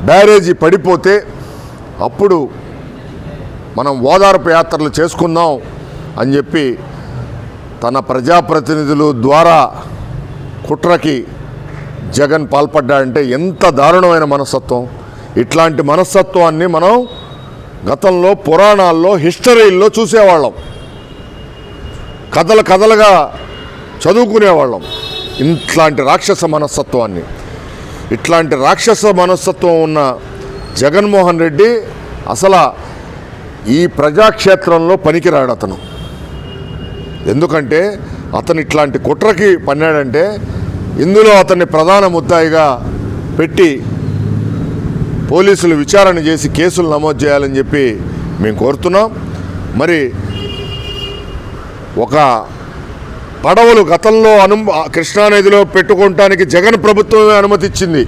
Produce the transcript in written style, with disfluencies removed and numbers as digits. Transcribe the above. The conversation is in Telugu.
బ్యారేజీ పడిపోతే అప్పుడు మనం ఓదార్పు యాత్రలు చేసుకుందాం అని చెప్పి తన ప్రజాప్రతినిధులు ద్వారా కుట్రకి జగన్ పాల్పడ్డాడంటే ఎంత దారుణమైన మనస్తత్వం. ఇట్లాంటి మనస్తత్వాన్ని మనం గతంలో పురాణాల్లో హిస్టరీల్లో చూసేవాళ్ళం, కథలుగా చదువుకునేవాళ్ళం. ఇట్లాంటి రాక్షస మనస్తత్వాన్ని, ఇట్లాంటి రాక్షస మనస్తత్వం ఉన్న జగన్మోహన్ రెడ్డి అసలు ఈ ప్రజాక్షేత్రంలో పనికిరాడు అతను. ఎందుకంటే అతను ఇట్లాంటి కుట్రకి పన్నాడంటే ఇందులో అతన్ని ప్రధాన ముద్దాయిగా పెట్టి పోలీసులు విచారణ చేసి కేసులు నమోదు చేయాలని చెప్పి మేము కోరుతున్నాం. మరి ఒక పడవలు గతంలో కృష్ణానదిలో పెట్టుకోవటానికి జగన్ ప్రభుత్వమే అనుమతి ఇచ్చింది.